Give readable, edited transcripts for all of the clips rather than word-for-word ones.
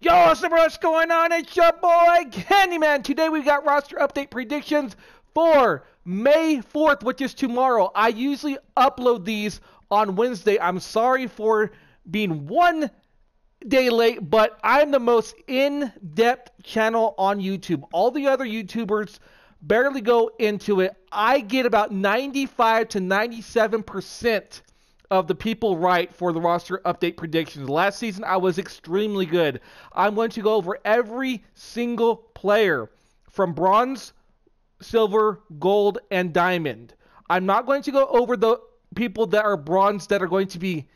Yo, what's going on? It's your boy Candyman. Today we got roster update predictions for May 4th, which is tomorrow. I usually upload these on Wednesday. I'm sorry for being 1 day late, but I'm the most in-depth channel on YouTube. All the other YouTubers barely go into it. I get about 95 to 97% of the people right for the roster update predictions. Last season, I was extremely good. I'm going to go over every single player from bronze, silver, gold, and diamond. I'm not going to go over the people that are bronze that are going to be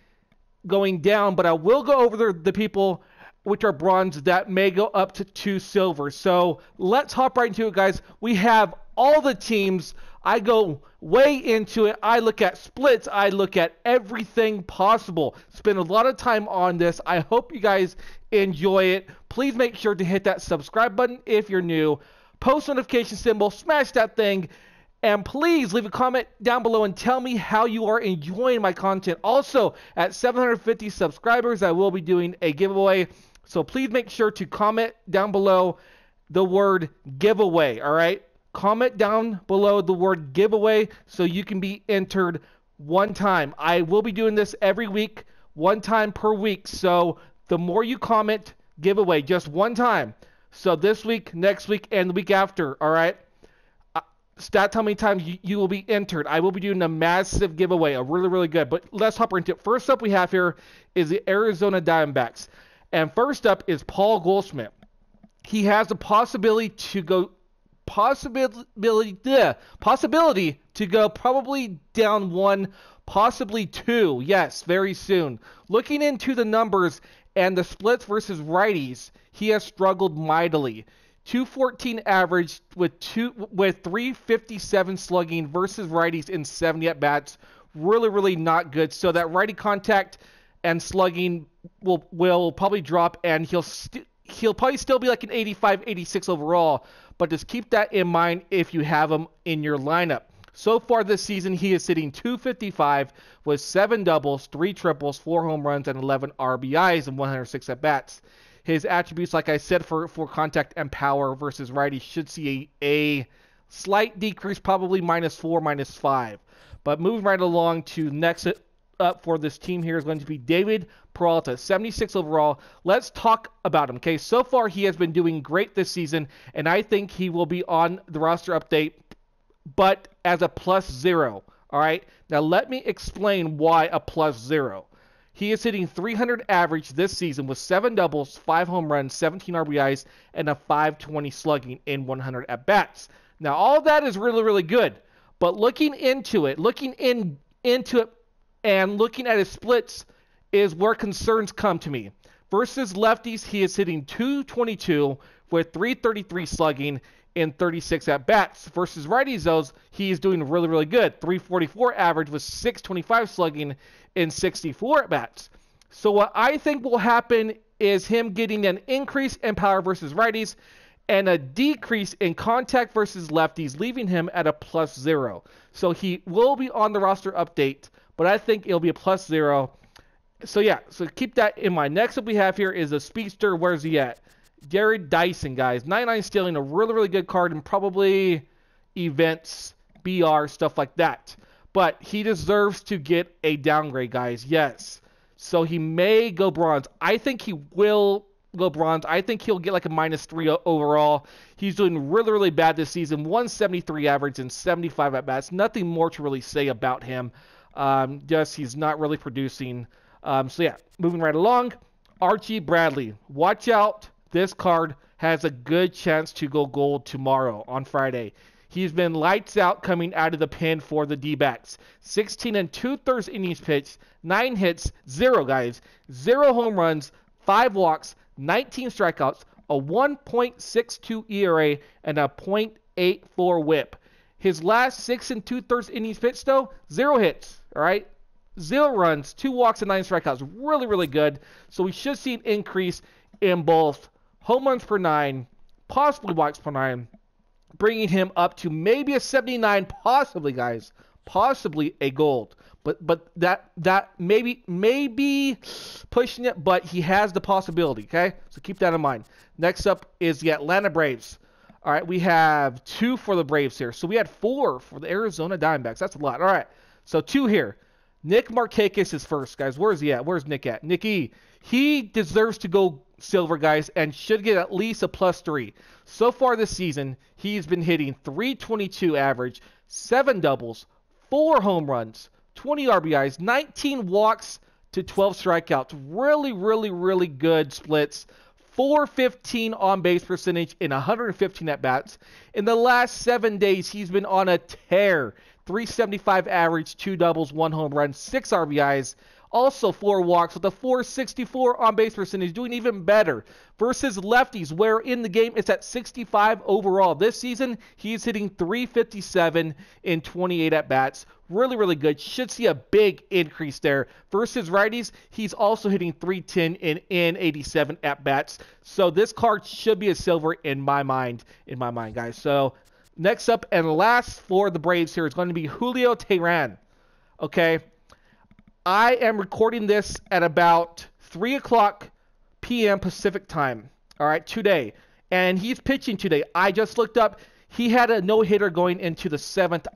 going down, but I will go over the people which are bronze that may go up to silver. So let's hop right into it, guys. We have all the teams. I go way into it. I look at splits. I look at everything possible. Spend a lot of time on this. I hope you guys enjoy it. Please make sure to hit that subscribe button if you're new. Post notification symbol. Smash that thing. And please leave a comment down below and tell me how you are enjoying my content. Also, at 750 subscribers, I will be doing a giveaway. So please make sure to comment down below the word giveaway, all right? Comment down below the word giveaway so you can be entered one time. I will be doing this every week, one time per week. So the more you comment, giveaway, just one time. So this week, next week, and the week after, all right? Stat how many times you will be entered. I will be doing a massive giveaway, a really, really good. But let's hop right into it. First up we have here is the Arizona Diamondbacks. And first up is Paul Goldschmidt. He has the possibility to go possibility to go probably down 1, possibly 2. Yes, very soon. Looking into the numbers and the splits versus righties, he has struggled mightily. 214 average with 357 slugging versus righties in 70 at bats. Really, really not good. So that righty contact and slugging will probably drop, and he'll probably still be like an 85, 86 overall. But just keep that in mind if you have him in your lineup. So far this season, he is hitting .255 with 7 doubles, 3 triples, 4 home runs, and 11 RBIs in 106 at bats. His attributes, like I said, for contact and power versus righty should see a slight decrease, probably -4, -5. But moving right along to next up for this team here is going to be David Peralta, 76 overall. Let's talk about him. Okay, so far he has been doing great this season, and I think he will be on the roster update, but as a +0. All right, now let me explain why a +0. He is hitting .300 average this season with 7 doubles, 5 home runs, 17 RBIs, and a .520 slugging in 100 at-bats. Now, all of that is really, really good. But looking into it and looking at his splits is where concerns come to me. Versus lefties, he is hitting .222 with 333 slugging in 36 at-bats. Versus righties, though, he is doing really, really good. 344 average with 625 slugging in 64 at-bats. So what I think will happen is him getting an increase in power versus righties and a decrease in contact versus lefties, leaving him at a +0. So he will be on the roster update, but I think it'll be a +0. So yeah, so keep that in mind. Next up we have here is a speedster. Where's he at? Jared Dyson, guys. 99 stealing, a really, really good card, and probably events, BR, stuff like that. But he deserves to get a downgrade, guys. Yes. So he may go bronze. I think he will go bronze. I think he'll get like a -3 overall. He's doing really, really bad this season. 173 average and 75 at-bats. Nothing more to really say about him. Just he's not really producing. So yeah, moving right along. Archie Bradley. Watch out. This card has a good chance to go gold tomorrow on Friday. He's been lights out coming out of the pen for the D-backs. 16 2/3 innings pitched, 9 hits, 0 guys, 0 home runs, 5 walks, 19 strikeouts, a 1.62 ERA, and a .84 WHIP. His last 6 2/3 innings pitched, though, 0 hits. All right, 0 runs, 2 walks, and 9 strikeouts. Really, really good. So we should see an increase in both home runs per 9, possibly walks per 9, bringing him up to maybe a 79, possibly, guys, possibly a gold. But that maybe pushing it, but he has the possibility, okay? So keep that in mind. Next up is the Atlanta Braves. All right, we have 2 for the Braves here. So we had 4 for the Arizona Diamondbacks. That's a lot. All right, so 2 here. Nick Markakis is first, guys. Where's he at? Where's Nick at? Nicky. He deserves to go silver, guys, and should get at least a +3. So far this season, he's been hitting .322 average, 7 doubles, 4 home runs, 20 RBIs, 19 walks to 12 strikeouts. Really good splits. .415 on-base percentage in 115 at-bats. In the last 7 days, he's been on a tear. .375 average, 2 doubles, 1 home run, 6 RBIs. Also 4 walks with a .464 on-base percentage, doing even better. Versus lefties, where in the game it's at 65 overall. This season, he's hitting .357 in 28 at-bats. Really good. Should see a big increase there. Versus righties, he's also hitting .310 in 87 at-bats. So this card should be a silver in my mind, guys. So next up and last for the Braves here is going to be Julio Teheran. Okay. I am recording this at about 3 o'clock p.m. Pacific time, all right, today. And he's pitching today. I just looked up. He had a no-hitter going into the 7th,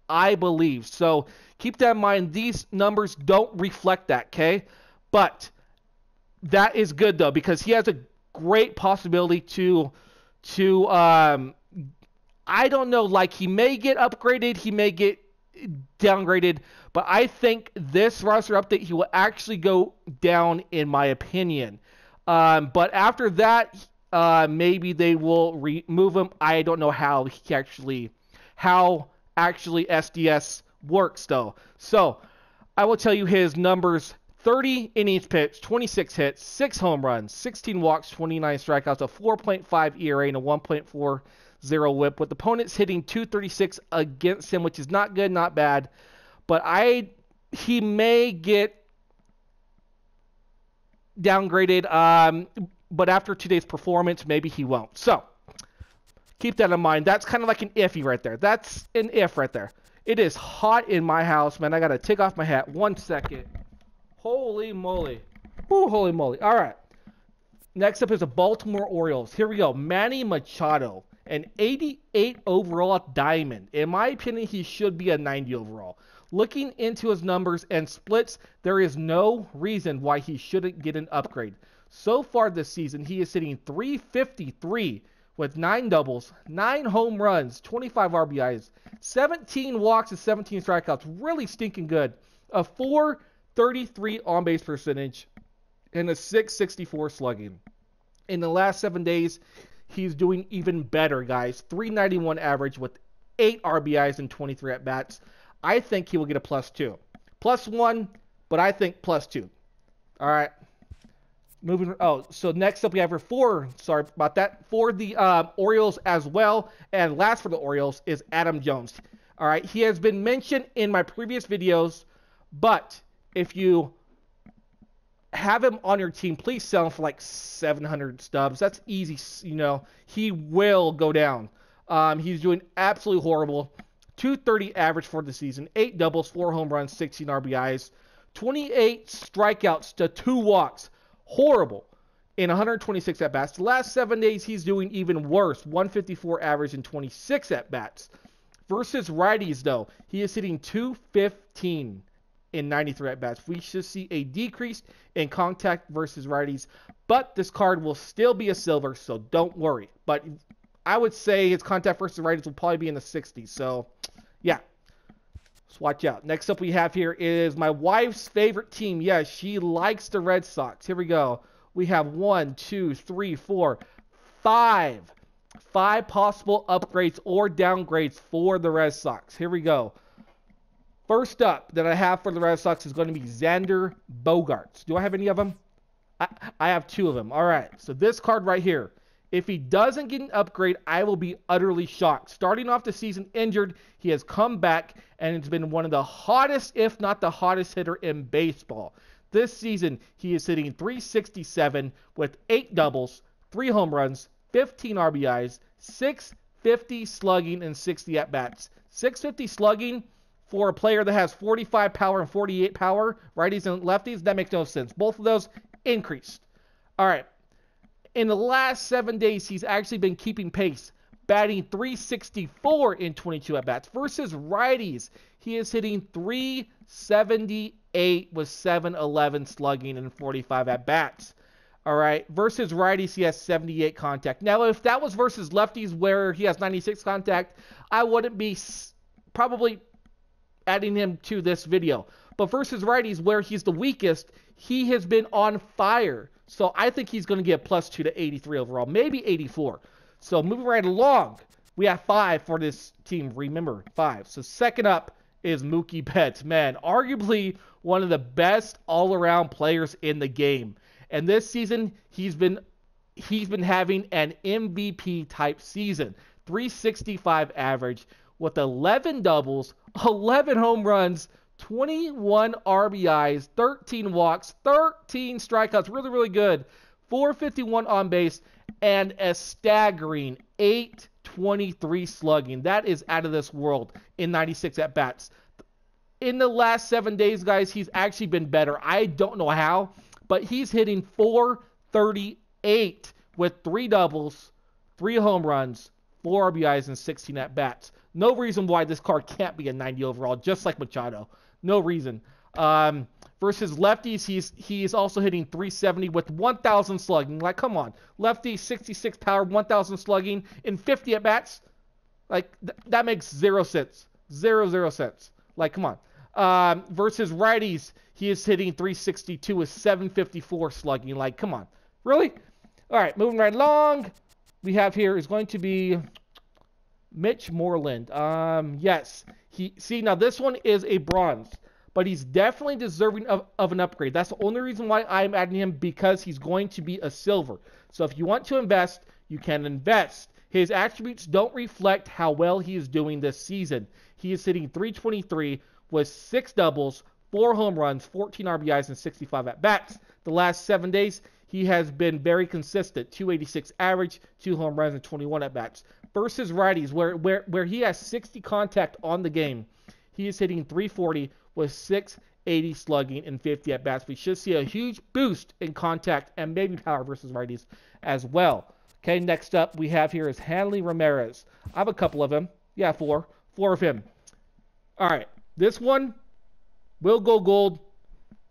I believe. So keep that in mind. These numbers don't reflect that, okay? But that is good, though, because he has a great possibility to I don't know, like he may get upgraded, he may get downgraded, but I think this roster update, he will actually go down, in my opinion. But after that, maybe they will remove him. I don't know how actually SDS works, though. So I will tell you his numbers: 30 innings pitched, 26 hits, 6 home runs, 16 walks, 29 strikeouts, a 4.5 ERA, and a 1.40 whip, with opponents hitting .236 against him, which is not good, not bad. But he may get downgraded, but after today's performance, maybe he won't. So keep that in mind. That's kind of like an iffy right there. That's an if right there. It is hot in my house, man. I got to take off my hat. 1 second. Holy moly. Ooh, holy moly. All right. Next up is the Baltimore Orioles. Here we go. Manny Machado, an 88 overall diamond. In my opinion, he should be a 90 overall. Looking into his numbers and splits, there is no reason why he shouldn't get an upgrade. So far this season, he is hitting .353 with 9 doubles, 9 home runs, 25 RBIs, 17 walks, and 17 strikeouts. Really stinking good. A .433 on-base percentage and a .664 slugging. In the last 7 days, he's doing even better, guys. .391 average with 8 RBIs and 23 at-bats. I think he will get a +2. +1, but I think +2. All right. So next up we have for the Orioles as well. And last for the Orioles is Adam Jones. All right. He has been mentioned in my previous videos, but if you have him on your team, please sell him for like 700 stubs. That's easy. He will go down. He's doing absolutely horrible. .230 average for the season, 8 doubles, 4 home runs, 16 RBIs, 28 strikeouts to 2 walks. Horrible in 126 at-bats. The last 7 days, he's doing even worse. 154 average and 26 at-bats. Versus righties, though, he is hitting .215 in 93 at-bats. We should see a decrease in contact versus righties, but this card will still be a silver, so don't worry. But I would say his contact versus righties will probably be in the 60s, so yeah. Just watch out. Next up we have here is my wife's favorite team. Yeah, she likes the Red Sox. Here we go. We have 1, 2, 3, 4, 5. 5 possible upgrades or downgrades for the Red Sox. Here we go. First up that I have for the Red Sox is going to be Xander Bogaerts. Do I have any of them? I have 2 of them. All right. So this card right here. If he doesn't get an upgrade, I will be utterly shocked. Starting off the season injured, he has come back, and it's been one of the hottest, if not the hottest hitter in baseball. This season, he is hitting .367 with 8 doubles, 3 home runs, 15 RBIs, .650 slugging, and 60 at-bats. .650 slugging for a player that has 45 power and 48 power, righties and lefties, that makes no sense. Both of those increased. All right. In the last 7 days, he's actually been keeping pace, batting .364 in 22 at-bats. Versus righties, he is hitting .378 with .711 slugging and 45 at-bats. All right. Versus righties, he has 78 contact. Now, if that was versus lefties where he has 96 contact, I wouldn't be probably adding him to this video. But versus righties where he's the weakest, he has been on fire. So I think he's going to get +2 to 83 overall, maybe 84. So moving right along, we have 5 for this team. Remember, 5. So second up is Mookie Betts. Man, arguably one of the best all-around players in the game. And this season, he's been having an MVP type season. .365 average with 11 doubles, 11 home runs, 21 RBIs, 13 walks, 13 strikeouts, really, really good. .451 on base, and a staggering .823 slugging. That is out of this world in 96 at-bats. In the last 7 days, guys, he's actually been better. I don't know how, but he's hitting .438 with 3 doubles, 3 home runs, 4 RBIs, and 16 at-bats. No reason why this card can't be a 90 overall, just like Machado. No reason. Versus lefties, he's also hitting .370 with 1,000 slugging. Like, come on. Lefty, 66 power, 1,000 slugging in 50 at-bats. Like, that makes 0 sense. 0 cents. Like, come on. Versus righties, he is hitting .362 with 754 slugging. Like, come on. Really? All right, moving right along. We have here is going to be Mitch Moreland. Yes. Now this one is a bronze, but he's definitely deserving of an upgrade. That's the only reason why I'm adding him, because he's going to be a silver. So if you want to invest, you can invest. His attributes don't reflect how well he is doing this season. He is hitting .323 with 6 doubles, 4 home runs, 14 RBIs, and 65 at-bats. The last 7 days, he has been very consistent. .286 average, 2 home runs, and 21 at-bats. Versus righties, where he has 60 contact on the game, he is hitting .340 with 680 slugging and 50 at-bats. We should see a huge boost in contact and maybe power versus righties as well. Okay, next up we have here is Hanley Ramirez. I have a couple of him. Yeah, 4 of him. All right, this one will go gold.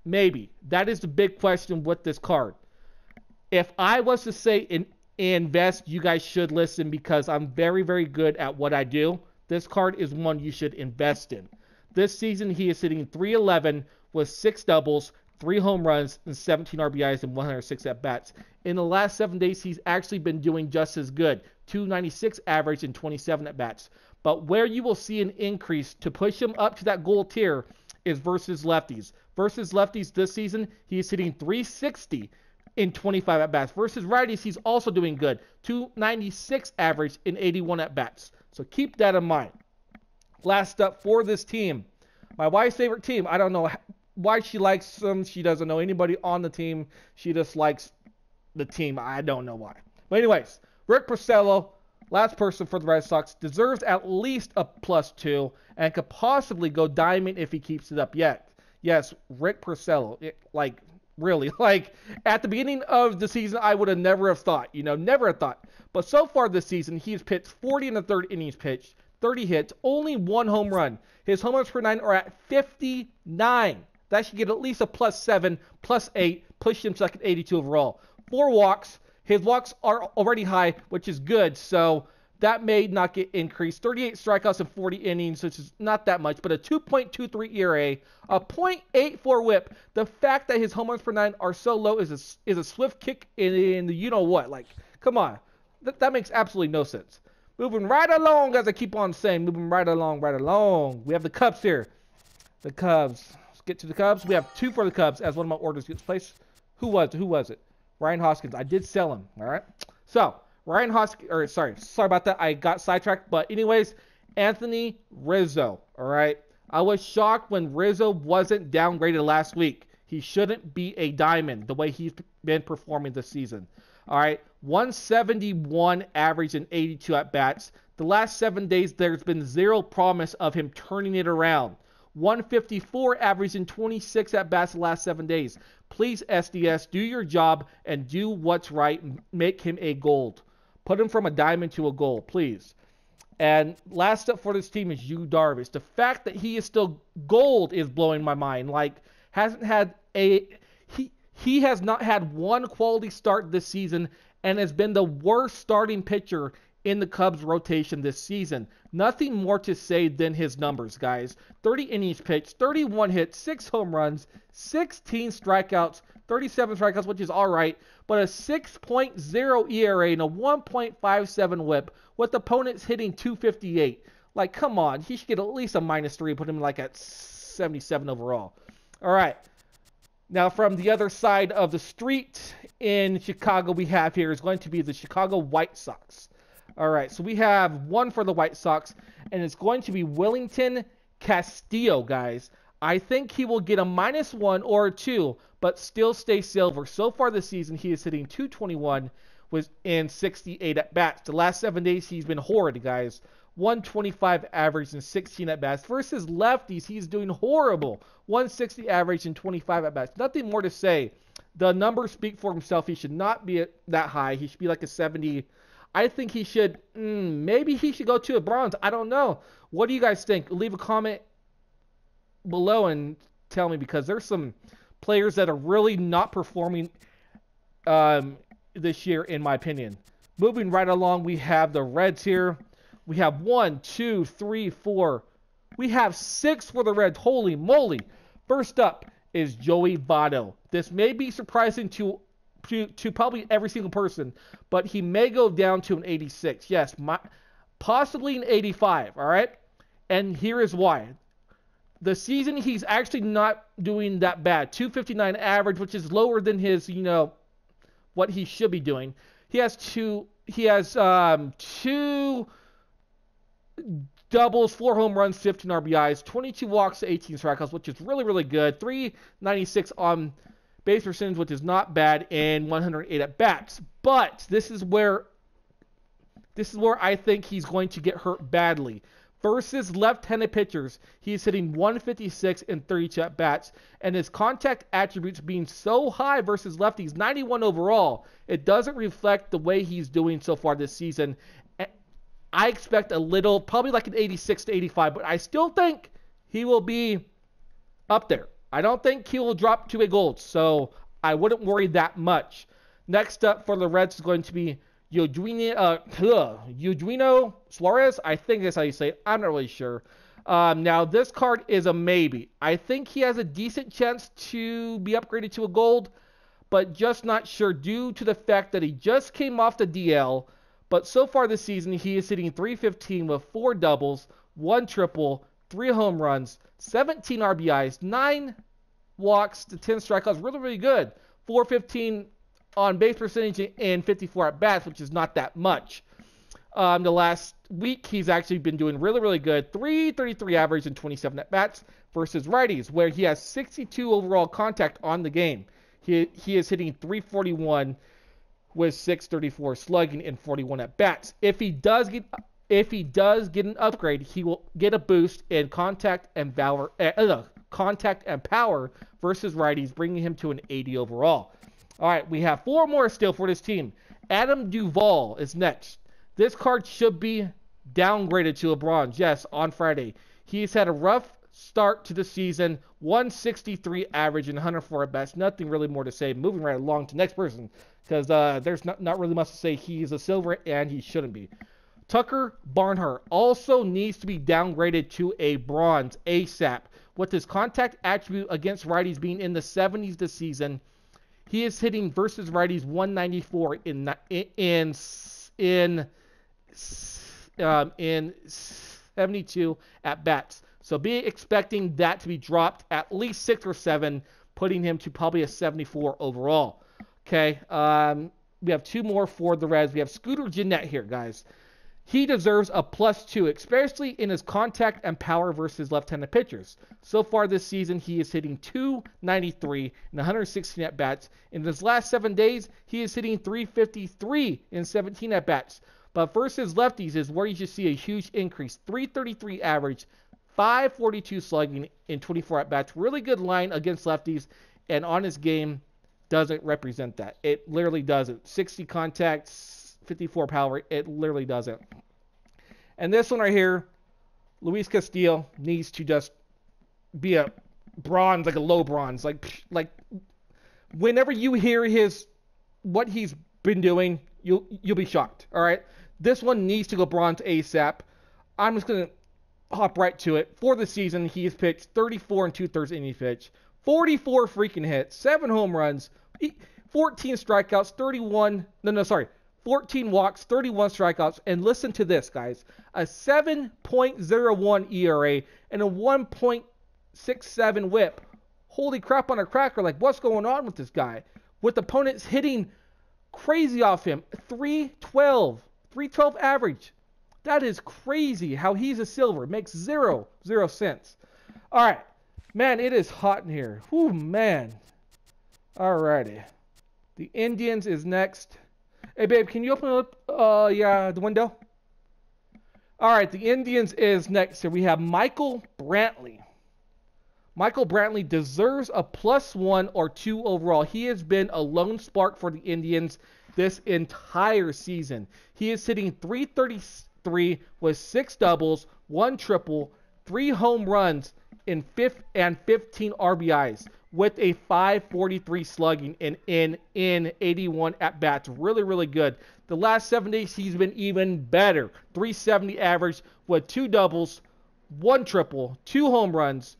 Maybe. That is the big question with this card. If I was to say invest, you guys should listen, because I'm very, very good at what I do. This card is one you should invest in. This season, he is hitting .311 with 6 doubles, 3 home runs, and 17 RBIs and 106 at-bats. In the last 7 days, he's actually been doing just as good. .296 average and 27 at-bats. But where you will see an increase to push him up to that gold tier is versus lefties. Versus lefties this season, he is hitting .360 in 25 at-bats. Versus righties, he's also doing good. .296 average in 81 at-bats. So keep that in mind. Last up for this team, my wife's favorite team. I don't know why she likes them. She doesn't know anybody on the team. She just likes the team. I don't know why. But anyways, Rick Porcello, last person for the Red Sox, deserves at least a +2 and could possibly go diamond if he keeps it up yet. Yes, Rick Porcello. Really, at the beginning of the season, I would have never have thought, never have thought. But so far this season, he's pitched 40 1/3 innings pitched, 30 hits, only 1 home run. His home runs per 9 are at 59. That should get at least a +7, +8, push him second 82 overall. 4 walks. His walks are already high, which is good, so that may not get increased. 38 strikeouts in 40 innings, which is not that much, but a 2.23 ERA, a .84 whip. The fact that his home runs per 9 are so low is a swift kick in the you-know-what. Come on. That makes absolutely no sense. Moving right along, as I keep on saying, moving right along. We have the Cubs here. The Cubs. Let's get to the Cubs. We have 2 for the Cubs as one of my orders gets placed. Who was it? Ryan Hoskins. I did sell him, all right? So, Ryan Hoskins, sorry about that. I got sidetracked. But anyways, Anthony Rizzo, all right? I was shocked when Rizzo wasn't downgraded last week. He shouldn't be a diamond the way he's been performing this season. All right, 171 average and 82 at-bats. The last 7 days, there's been zero promise of him turning it around. 154 average in 26 at-bats the last 7 days. Please, SDS, do your job and do what's right. Make him a gold. Put him from a diamond to a gold, please. And last up for this team is Yu Darvish. The fact that he is still gold is blowing my mind. Like, he has not had one quality start this season and has been the worst starting pitcher in the Cubs rotation this season. Nothing more to say than his numbers, guys. 30 innings pitched, 31 hits, 6 home runs, 16 strikeouts, 37 strikeouts, which is all right, but a 6.0 ERA and a 1.57 whip with opponents hitting 258. Like, come on. He should get at least a -3, put him like at 77 overall. All right. Now, from the other side of the street in Chicago, we have here is going to be the Chicago White Sox. All right, so we have one for the White Sox, and it's going to be Wellington Castillo, guys. I think he will get a -1 or a 2, but still stay silver. So far this season, he is hitting .221 in 68 at-bats. The last 7 days, he's been horrid, guys. 125 average and 16 at-bats. Versus lefties, he's doing horrible. 160 average and 25 at-bats. Nothing more to say. The numbers speak for himself. He should not be that high. He should be like a 70. I think he should, maybe he should go to a bronze. I don't know. What do you guys think? Leave a comment below and tell me, because there's some players that are really not performing this year, in my opinion. Moving right along, we have the Reds here. We have 1, 2, 3, 4. We have 6 for the Reds. Holy moly. First up is Joey Votto. This may be surprising to probably every single person, but he may go down to an 86. Yes, possibly an 85, all right? And here is why. The season, he's actually not doing that bad. 259 average, which is lower than his, what he should be doing. He has two doubles, 4 home runs, 15 RBIs, 22 walks, 18 strikeouts, which is really, really good. 396 on base percentage, which is not bad, and 108 at bats. But this is where I think he's going to get hurt badly. Versus left-handed pitchers, he's hitting 156 in 32 at bats, and his contact attributes being so high versus lefties, 91 overall, it doesn't reflect the way he's doing so far this season. I expect a little, probably like an 86 to 85, but I still think he will be up there. I don't think he will drop to a gold, so I wouldn't worry that much. Next up for the Reds is going to be Eugenio Suarez. I think that's how you say it. I'm not really sure. Now, this card is a maybe. I think he has a decent chance to be upgraded to a gold, but just not sure due to the fact that he just came off the DL. But so far this season, he is hitting .315 with 4 doubles, 1 triple, 3 home runs, 17 RBIs, 9 walks to 10 strikeouts. Really, really good. .415 on base percentage and 54 at-bats, which is not that much. The last week, he's actually been doing really, really good. .333 average and 27 at-bats versus righties, where he has 62 overall contact on the game. He is hitting .341 with .634 slugging and 41 at-bats. If he does get an upgrade, he will get a boost in contact and power versus righties, bringing him to an 80 overall. All right, we have 4 more still for this team. Adam Duvall is next. This card should be downgraded to a bronze. Yes, on Friday. He's had a rough start to the season. 163 average and 104 at bats. Nothing really more to say. Moving right along to next person, because there's not really much to say. He's a silver and he shouldn't be. Tucker Barnhart also needs to be downgraded to a bronze ASAP. With his contact attribute against righties being in the 70s this season, he is hitting versus righties 194 in 72 at bats. So be expecting that to be dropped at least 6 or 7, putting him to probably a 74 overall. Okay, we have 2 more for the Reds. We have Scooter Gennett here, guys. He deserves a +2, especially in his contact and power versus left-handed pitchers. So far this season, he is hitting .293 and 116 at-bats. In his last 7 days, he is hitting .353 in 17 at-bats. But versus lefties is where you should see a huge increase. .333 average, 542 slugging in 24 at-bats. Really good line against lefties, and on his game doesn't represent that. It literally doesn't. 60 contacts, 54 power. It literally doesn't. And this one right here, Luis Castillo needs to just be a bronze, like a low bronze. Like whenever you hear what he's been doing, you'll be shocked. All right, this one needs to go bronze ASAP. I'm just gonna hop right to it. For the season, he's pitched 34 and 2/3 innings pitch, 44 freaking hits, 7 home runs, 14 strikeouts, 14 walks, 31 strikeouts, and listen to this, guys. A 7.01 ERA and a 1.67 whip. Holy crap on a cracker. Like, what's going on with this guy? With opponents hitting crazy off him. 312 average. That is crazy how he's a silver. It makes zero sense. All right. Man, it is hot in here. Whew, man. Alrighty. The Indians is next. Hey, babe, can you open up the window? All right, the Indians is next. So we have Michael Brantley. Michael Brantley deserves a +1 or 2 overall. He has been a lone spark for the Indians this entire season. He is hitting .333 with 6 doubles, 1 triple, 3 home runs, and 15 RBIs with a 543 slugging in 81 at-bats. Really, really good. The last 7 days, he's been even better. 370 average with 2 doubles, 1 triple, 2 home runs,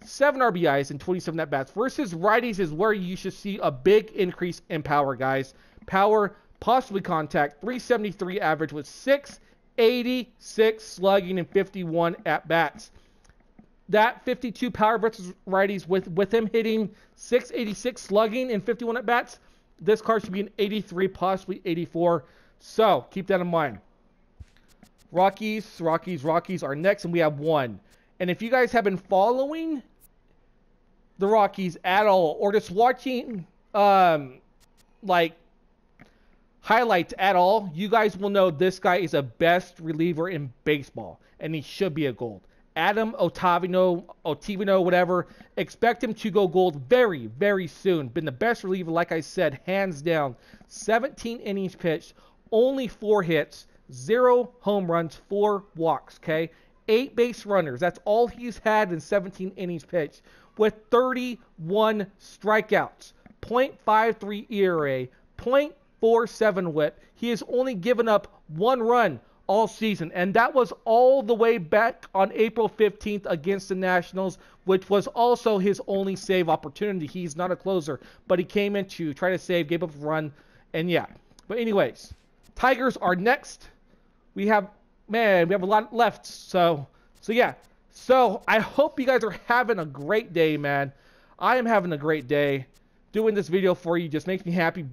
7 RBIs, and 27 at-bats. Versus righties is where you should see a big increase in power, guys. Power, possibly contact, 373 average with 686 slugging and 51 at-bats. That 52 power versus righties with him hitting 686 slugging and 51 at-bats, this card should be an 83, possibly 84. So keep that in mind. Rockies are next, and we have 1. And if you guys have been following the Rockies at all, or just watching like highlights at all, you guys will know this guy is a best reliever in baseball, and he should be a gold. Adam Ottavino, whatever. Expect him to go gold very, very soon. Been the best reliever, like I said, hands down. 17 innings pitched, only 4 hits, 0 home runs, 4 walks, okay? 8 base runners. That's all he's had in 17 innings pitched with 31 strikeouts, .53 ERA, .47 whip. He has only given up 1 run all season, and that was all the way back on April 15th against the Nationals, which was also his only save opportunity. He's not a closer, but he came in to try to save, gave up a run, and yeah. But anyways, Tigers are next. We have a lot left, so yeah. So I hope you guys are having a great day, man. I am having a great day. Doing this video for you just makes me happy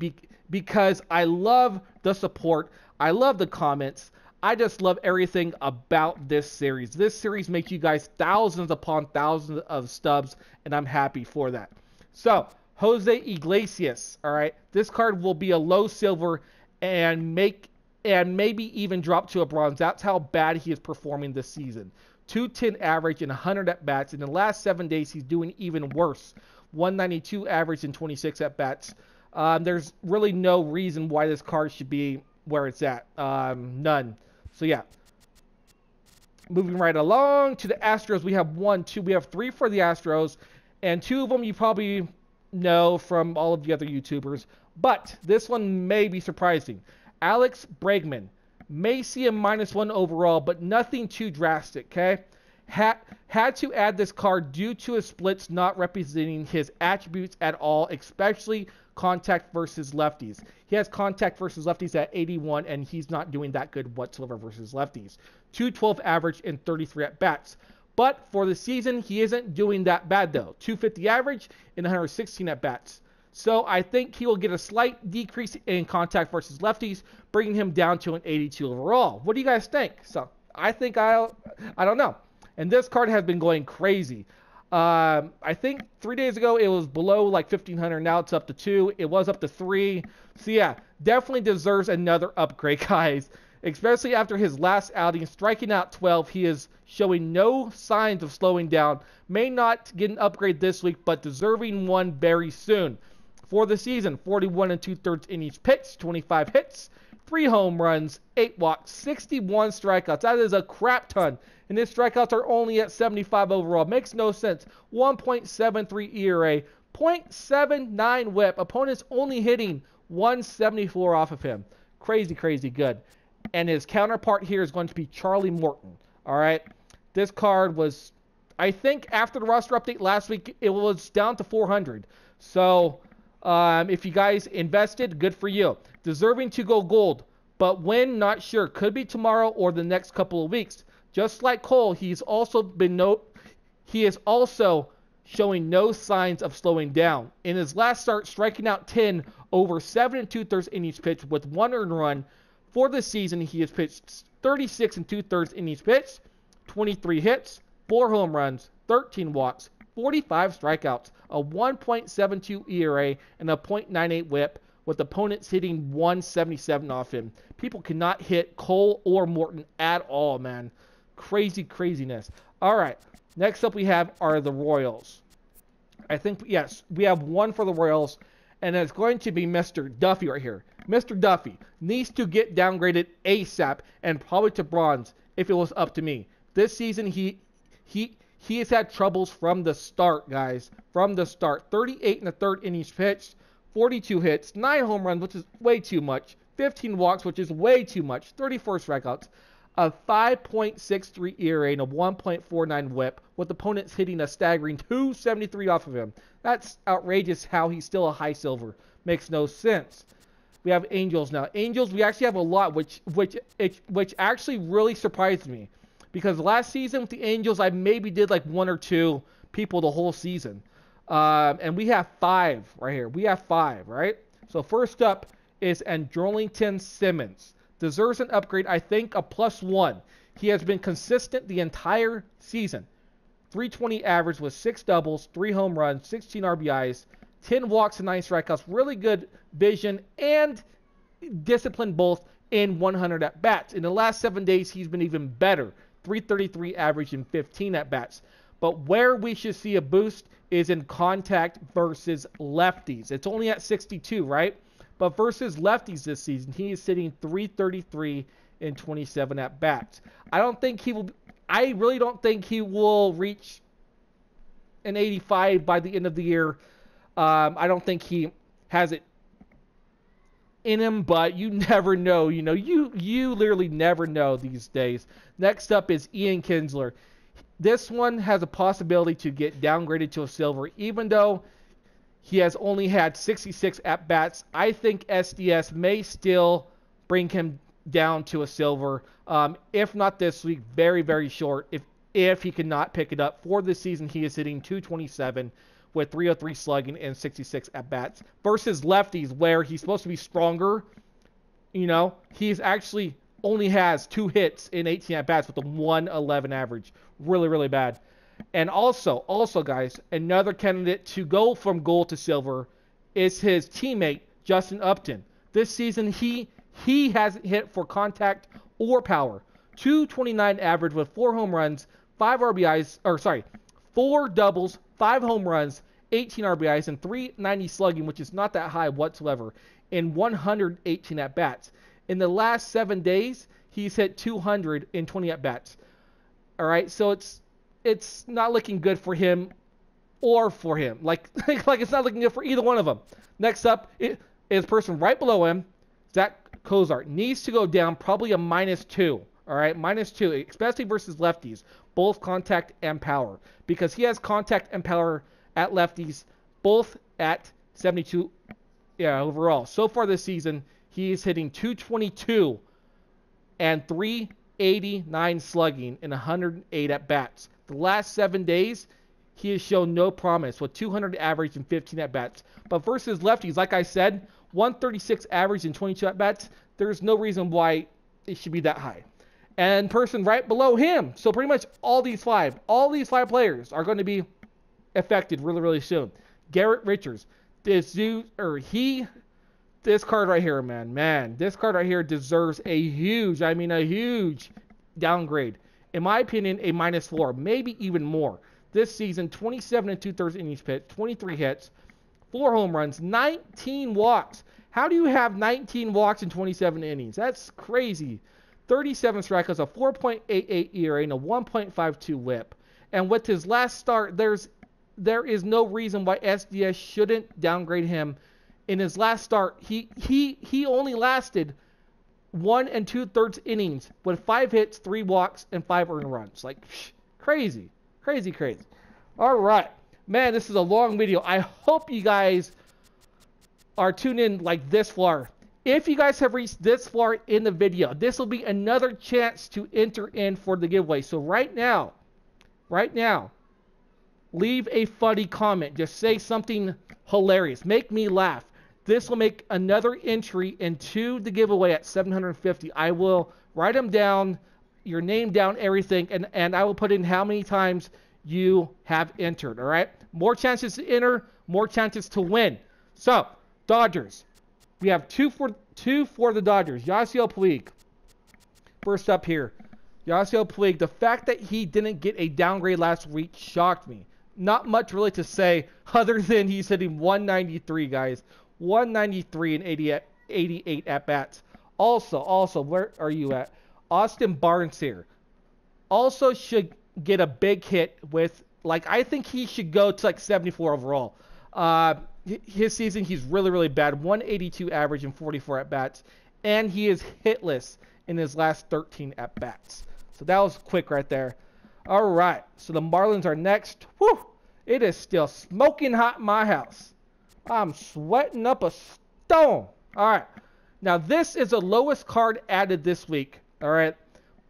because I love the support. I love the comments. I just love everything about this series. This series makes you guys thousands upon thousands of stubs, and I'm happy for that. So, Jose Iglesias, all right? This card will be a low silver and maybe even drop to a bronze. That's how bad he is performing this season. 210 average and 100 at-bats. In the last 7 days, he's doing even worse. 192 average and 26 at-bats. There's really no reason why this card should be where it's at. None. So, yeah. Moving right along to the Astros, we have 3 for the Astros. And 2 of them you probably know from all of the other YouTubers. But this one may be surprising. Alex Bregman. May see a -1 overall, but nothing too drastic, okay? Had to add this card due to his splits not representing his attributes at all, especially contact versus lefties. He has contact versus lefties at 81, and he's not doing that good whatsoever versus lefties. 212 average and 33 at-bats. But for the season, he isn't doing that bad, though. 250 average and 116 at-bats. So I think he will get a slight decrease in contact versus lefties, bringing him down to an 82 overall. What do you guys think? So I think I don't know. And this card has been going crazy. I think 3 days ago it was below like 1,500. Now it's up to 2. It was up to 3. So yeah, definitely deserves another upgrade, guys. especially after his last outing, striking out 12. He is showing no signs of slowing down. May not get an upgrade this week, but deserving one very soon. For the season, 41 2/3 innings pitched, 25 hits, 3 home runs, 8 walks, 61 strikeouts. That is a crap ton. And his strikeouts are only at 75 overall. Makes no sense. 1.73 ERA, 0.79 whip. Opponents only hitting 174 off of him. Crazy, crazy good. And his counterpart here is going to be Charlie Morton. All right. This card was, I think, after the roster update last week, it was down to 400. So if you guys invested, good for you. Deserving to go gold, but when, not sure. Could be tomorrow or the next couple of weeks. Just like Cole, he is also showing no signs of slowing down. In his last start, striking out 10 over 7 2/3 innings pitched with 1 earned run. For the season, he has pitched 36 2/3 innings pitched, 23 hits, 4 home runs, 13 walks, 45 strikeouts, a 1.72 ERA, and a .98 whip, with opponents hitting 177 off him. People cannot hit Cole or Morton at all, man. Crazy craziness. All right, next up we have are the Royals. I think, yes, we have one for the Royals, and it's going to be Mr. Duffy right here. Mr. Duffy needs to get downgraded ASAP and probably to bronze if it was up to me. This season, he has had troubles from the start, guys. From the start. 38 1/3 innings pitched, 42 hits, 9 home runs, which is way too much, 15 walks, which is way too much, 34 strikeouts, a 5.63 ERA, and a 1.49 whip, with opponents hitting a staggering 273 off of him. That's outrageous how he's still a high silver. Makes no sense. We have Angels now. Angels, we actually have a lot, which actually really surprised me. Because last season with the Angels, I maybe did like 1 or 2 people the whole season. And we have 5 right here. We have 5, right? So first up is Andrelton Simmons. Deserves an upgrade, I think a +1. He has been consistent the entire season. 320 average with 6 doubles, 3 home runs, 16 RBIs, 10 walks and 9 strikeouts. Really good vision and discipline both in 100 at-bats. In the last 7 days, he's been even better. 333 average and 15 at-bats. But where we should see a boost is in contact versus lefties. It's only at 62, right? But versus lefties this season, he is sitting 333 in 27 at-bats. I really don't think he will reach an 85 by the end of the year. I don't think he has it in him, but you never know. You know, you literally never know these days. Next up is Ian Kinsler. This one has a possibility to get downgraded to a silver, even though he has only had 66 at-bats. I think SDS may still bring him down to a silver. If not this week, very, very short. If he cannot pick it up. For this season, he is hitting 227 with 303 slugging and 66 at-bats. Versus lefties, where he's supposed to be stronger. You know, he's actually only has 2 hits in 18 at-bats with a 111 average. Really, really bad. And also, guys, another candidate to go from gold to silver is his teammate, Justin Upton. This season, he hasn't hit for contact or power. 229 average with 4 home runs, 4 doubles, 5 home runs, 18 RBIs, and 390 slugging, which is not that high whatsoever, in 118 at-bats. In the last 7 days, he's hit 220 at-bats. All right, so it's not looking good for him or for him. Like it's not looking good for either one of them. Next up is person right below him, Zach Cozart. Needs to go down probably a -2. All right, -2, especially versus lefties, both contact and power. Because he has contact and power at lefties, both at 72 overall. So far this season, he is hitting 222 and 389 slugging in 108 at-bats. The last 7 days, he has shown no promise with 200 average and 15 at-bats. But versus lefties, like I said, 136 average and 22 at-bats, there's no reason why it should be that high. And person right below him, so pretty much all these five players are going to be affected really, really soon. Garrett Richards, this this card right here, man, this card right here deserves a huge, I mean a huge downgrade. In my opinion, a -4, maybe even more. This season, 27 and 2/3 innings pitched, 23 hits, 4 home runs, 19 walks. How do you have 19 walks in 27 innings? That's crazy. 37 strikeouts, a 4.88 ERA, and a 1.52 WHIP. And with his last start, there is no reason why SDS shouldn't downgrade him. In his last start, he only lasted 1 2/3 innings with 5 hits, 3 walks, and 5 earned runs. Like, crazy. All right. Man, this is a long video. I hope you guys are tuned in like this far. If you guys have reached this far in the video, this will be another chance to enter in for the giveaway. So right now, leave a funny comment. Just say something hilarious. Make me laugh. This will make another entry into the giveaway at 750. I will write them down, your name down, everything, and I will put in how many times you have entered, all right? More chances to enter, more chances to win. So, Dodgers. We have two for the Dodgers. Yasiel Puig. First up here. Yasiel Puig. The fact that he didn't get a downgrade last week shocked me. Not much really to say other than he's hitting 193, guys. 193 and 88 at-bats. Also, where are you at? Austin Barnes here. Also should get a big hit with, like, I think he should go to, like, 74 overall. His season, he's really bad. 182 average and 44 at-bats. And he is hitless in his last 13 at-bats. So that was quick right there. All right, so the Marlins are next. Whew, it is still smoking hot in my house. I'm sweating up a stone. All right, now this is the lowest card added this week. All right,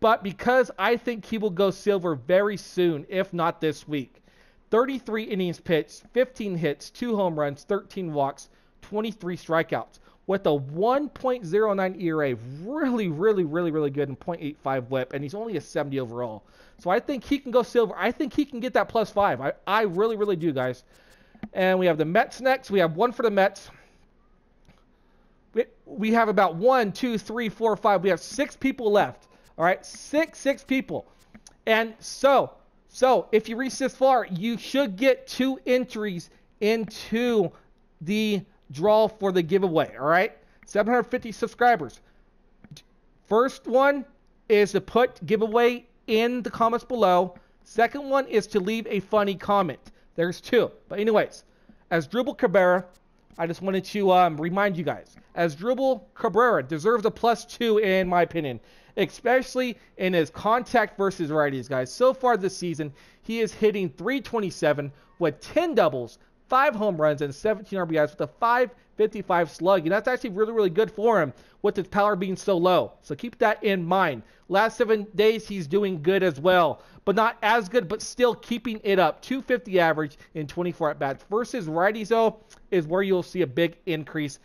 but because I think he will go silver very soon, if not this week. 33 innings pitched, 15 hits, 2 home runs, 13 walks, 23 strikeouts. With a 1.09 ERA, really good, and 0.85 WHIP, and he's only a 70 overall. So I think he can go silver. I think he can get that +5. I really do, guys. And we have the Mets next. We have one for the Mets. We have about 1, 2, 3, 4, 5. We have 6 people left. All right, six people. And so if you reach this far, you should get 2 entries into the draw for the giveaway. All right, 750 subscribers. First one is to put giveaway in the comments below. Second one is to leave a funny comment. There's 2. But anyways, Asdrubal Cabrera, I just wanted to remind you guys, Asdrubal Cabrera deserves a +2 in my opinion, especially in his contact versus righties, guys. So far this season, he is hitting .327 with 10 doubles, 5 home runs, and 17 RBIs with a .555 slug. And that's actually really good for him with his power being so low. So keep that in mind. Last 7 days, he's doing good as well. But not as good, but still keeping it up. .250 average in 24 at-bats. Versus righties, though, is where you'll see a big increase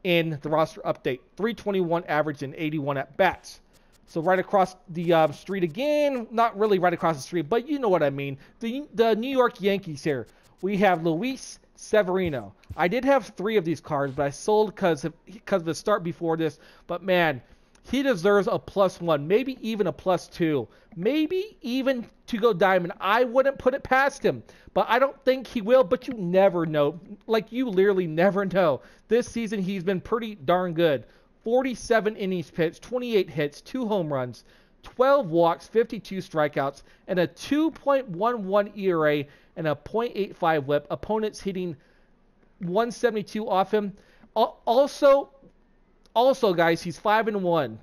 in the roster update. .321 average and 81 at-bats. So right across the street again. Not really right across the street, but you know what I mean. The New York Yankees here. We have Luis Severino. I did have 3 of these cards, but I sold because of the start before this. But man, he deserves a +1, maybe even a +2, maybe even to go diamond. I wouldn't put it past him, but I don't think he will. But you never know. Like, you literally never know. This season, he's been pretty darn good. 47 innings pitched, 28 hits, 2 home runs, 12 walks, 52 strikeouts, and a 2.11 ERA and a .85 WHIP. Opponents hitting 172 off him. Also, guys, he's 5-1.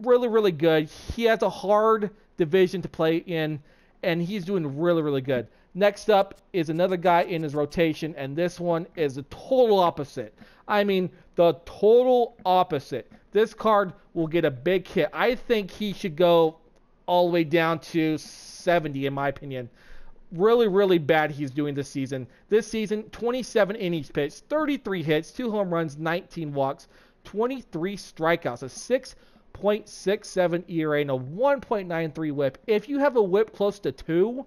Really good. He has a hard division to play in, and he's doing really good. Next up is another guy in his rotation, and this one is the total opposite. I mean, the total opposite. This card will get a big hit. I think he should go all the way down to 70, in my opinion. Really bad he's doing this season. This season, 27 innings pitched, 33 hits, 2 home runs, 19 walks, 23 strikeouts, a 6.67 ERA, and a 1.93 WHIP. If you have a WHIP close to 2,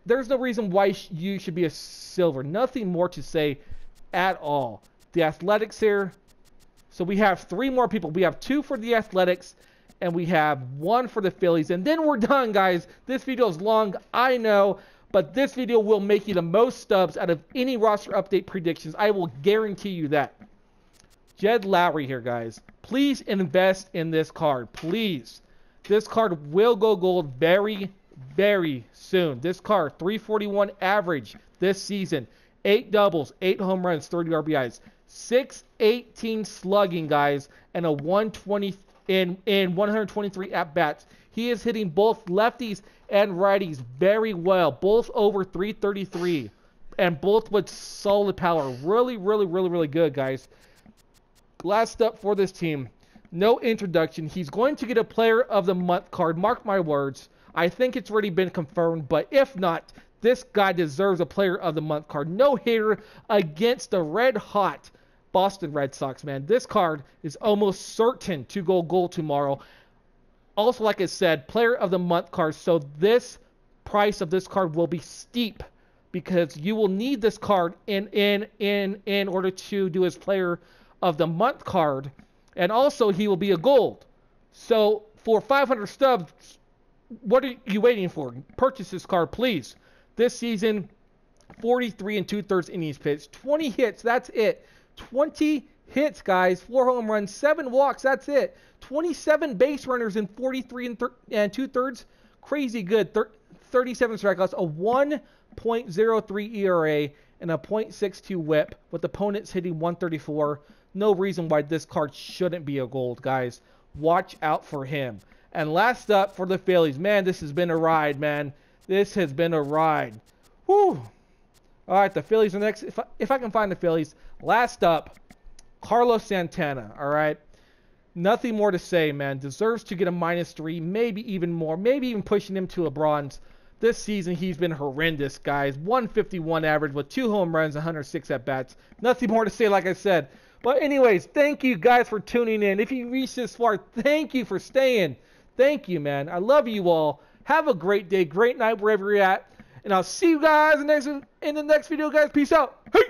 there's no reason why you should be a silver. Nothing more to say at all. The athletics here, So we have 3 more people. We have 2 for the Athletics, and we have 1 for the Phillies. And then we're done, guys. This video is long, I know, but this video will make you the most stubs out of any roster update predictions. I will guarantee you that. Jed Lowry here, guys. Please invest in this card. Please. This card will go gold very, very soon. This card, 341 average this season. 8 doubles, 8 home runs, 30 RBIs. 618 slugging, guys, and a 120 in 123 at-bats. He is hitting both lefties and righties very well, both over 333, and both with solid power. Really, really, really, really good, guys. Last up for this team, no introduction. He's going to get a Player of the Month card. Mark my words. I think it's already been confirmed, but if not, this guy deserves a Player of the Month card. No hitter against the red-hot Boston Red Sox, man. This card is almost certain to go gold tomorrow. Also, like I said, Player of the Month card. So this price of this card will be steep because you will need this card in order to do his Player of the Month card. And also, he will be a gold. So for 500 stubs, what are you waiting for? Purchase this card, please. This season, 43 2/3 innings pitched, 20 hits, that's it. 20 hits, guys, 4 home runs, 7 walks, that's it. 27 base runners in 43 2/3, crazy good. 37 strikeouts, a 1.03 ERA, and a .62 WHIP, with opponents hitting 134. No reason why this card shouldn't be a gold, guys. Watch out for him. And last up for the Phillies, man, this has been a ride, man. This has been a ride. Whew. All right, the Phillies are next. If I can find the Phillies. Last up, Carlos Santana, all right? Nothing more to say, man. Deserves to get a -3, maybe even more. Maybe even pushing him to a bronze. This season, he's been horrendous, guys. 151 average with 2 home runs, 106 at-bats. Nothing more to say, like I said. But anyways, thank you guys for tuning in. If you reached this far, thank you for staying. Thank you, man. I love you all. Have a great day, great night, wherever you're at. And I'll see you guys in the next video, guys. Peace out. Hey!